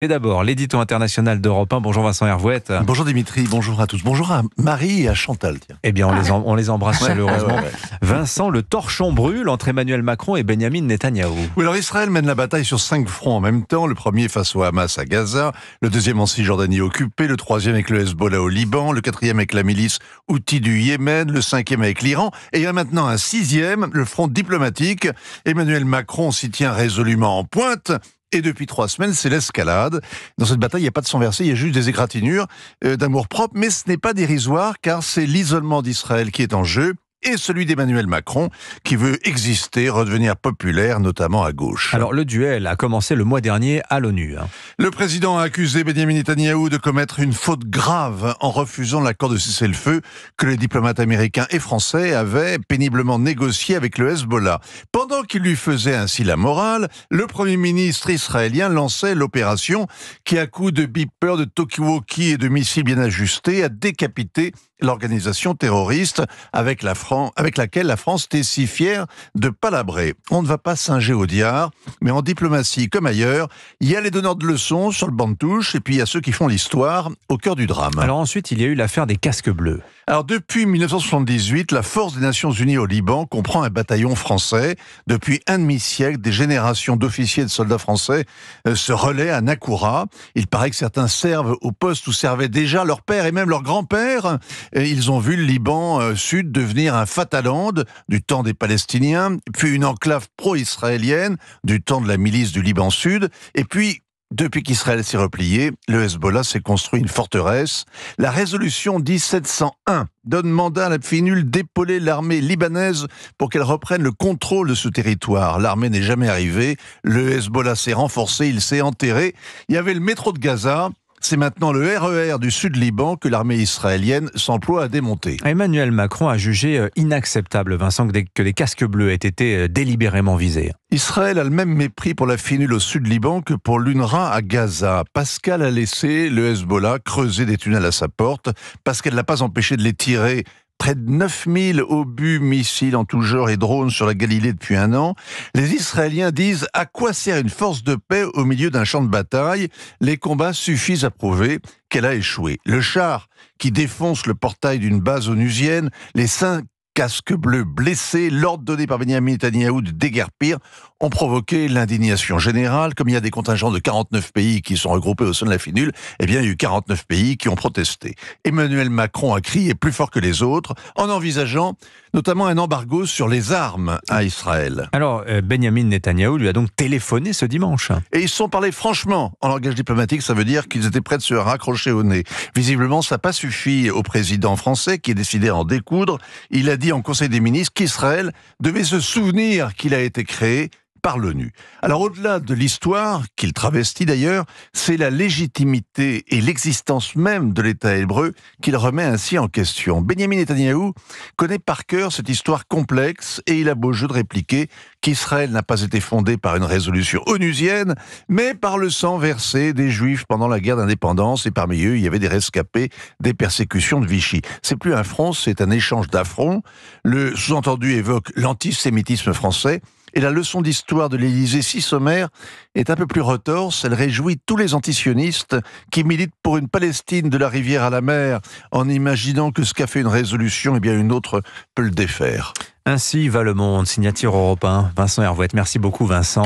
Et d'abord, l'édito international d'Europe 1. Bonjour Vincent Hervouette. Bonjour Dimitri, bonjour à tous. Bonjour à Marie et à Chantal. Tiens. Eh bien, on les embrasse chaleureusement. Ouais. Vincent, le torchon brûle entre Emmanuel Macron et Benyamin Netanyahou. Oui, alors Israël mène la bataille sur 5 fronts en même temps. Le premier face au Hamas à Gaza, le deuxième en Cisjordanie occupée, le troisième avec le Hezbollah au Liban, le quatrième avec la milice Houthi du Yémen, le cinquième avec l'Iran, et il y a maintenant un sixième, le front diplomatique. Emmanuel Macron s'y tient résolument en pointe. Et depuis 3 semaines, c'est l'escalade. Dans cette bataille, il n'y a pas de sang versé, il y a juste des égratignures d'amour-propre. Mais ce n'est pas dérisoire, car c'est l'isolement d'Israël qui est en jeu, et celui d'Emmanuel Macron, qui veut exister, redevenir populaire, notamment à gauche. Alors, le duel a commencé le mois dernier à l'ONU. Le président a accusé Benyamin Netanyahou de commettre une faute grave en refusant l'accord de cessez-le-feu que les diplomates américains et français avaient péniblement négocié avec le Hezbollah. Pendant qu'il lui faisait ainsi la morale, le Premier ministre israélien lançait l'opération qui, à coups de beepers, de talkie-walkie et de missiles bien ajustés, a décapité l'organisation terroriste avec laquelle la France était si fière de palabrer. On ne va pas singer au diard, mais en diplomatie comme ailleurs, il y a les donneurs de leçons sur le banc de touche et puis il y a ceux qui font l'histoire au cœur du drame. Alors ensuite, il y a eu l'affaire des casques bleus. Alors depuis 1978, la Force des Nations Unies au Liban comprend un bataillon français. Depuis un demi-siècle, des générations d'officiers et de soldats français se relaient à Nakoura. Il paraît que certains servent au poste où servaient déjà leur père et même leur grand-père. Et ils ont vu le Liban sud devenir un Fataland du temps des Palestiniens, puis une enclave pro-israélienne du temps de la milice du Liban sud, et puis depuis qu'Israël s'est replié, le Hezbollah s'est construit une forteresse. La résolution 1701 donne mandat à la FINUL d'épauler l'armée libanaise pour qu'elle reprenne le contrôle de ce territoire. L'armée n'est jamais arrivée, le Hezbollah s'est renforcé, il s'est enterré. Il y avait le métro de Gaza. C'est maintenant le RER du Sud-Liban que l'armée israélienne s'emploie à démonter. Emmanuel Macron a jugé inacceptable, Vincent, que des casques bleus aient été délibérément visés. Israël a le même mépris pour la FINUL au Sud-Liban que pour l'UNRWA à Gaza. Pascal a laissé le Hezbollah creuser des tunnels à sa porte parce qu'elle ne l'a pas empêché de les tirer. Près de 9000 obus, missiles en tout genre et drones sur la Galilée depuis 1 an. Les Israéliens disent « À quoi sert une force de paix au milieu d'un champ de bataille ? Les combats suffisent à prouver qu'elle a échoué. » Le char qui défonce le portail d'une base onusienne, les 5 casques bleus blessés, l'ordre donné par Benyamin Netanyahou de déguerpir, ont provoqué l'indignation générale. Comme il y a des contingents de 49 pays qui sont regroupés au sein de la FINUL, eh bien, il y a eu 49 pays qui ont protesté. Emmanuel Macron a crié plus fort que les autres, en envisageant notamment un embargo sur les armes à Israël. Alors, Benyamin Netanyahou lui a donc téléphoné ce dimanche. Et ils se sont parlé franchement. En langage diplomatique, ça veut dire qu'ils étaient prêts de se raccrocher au nez. Visiblement, ça n'a pas suffi au président français qui est décidé à en découdre. Il a dit en Conseil des ministres qu'Israël devait se souvenir qu'il a été créé par l'ONU. Alors au-delà de l'histoire, qu'il travestit d'ailleurs, c'est la légitimité et l'existence même de l'État hébreu qu'il remet ainsi en question. Benyamin Netanyahou connaît par cœur cette histoire complexe et il a beau jeu de répliquer qu'Israël n'a pas été fondé par une résolution onusienne, mais par le sang versé des Juifs pendant la guerre d'indépendance, et parmi eux, il y avait des rescapés des persécutions de Vichy. C'est plus un front, c'est un échange d'affronts. Le sous-entendu évoque l'antisémitisme français. Et la leçon d'histoire de l'Élysée si sommaire est un peu plus retorse. Elle réjouit tous les antisionistes qui militent pour une Palestine de la rivière à la mer, en imaginant que ce qu'a fait une résolution, eh bien une autre peut le défaire. Ainsi va le monde, signature Europe 1. Vincent Hervouette. Merci beaucoup Vincent.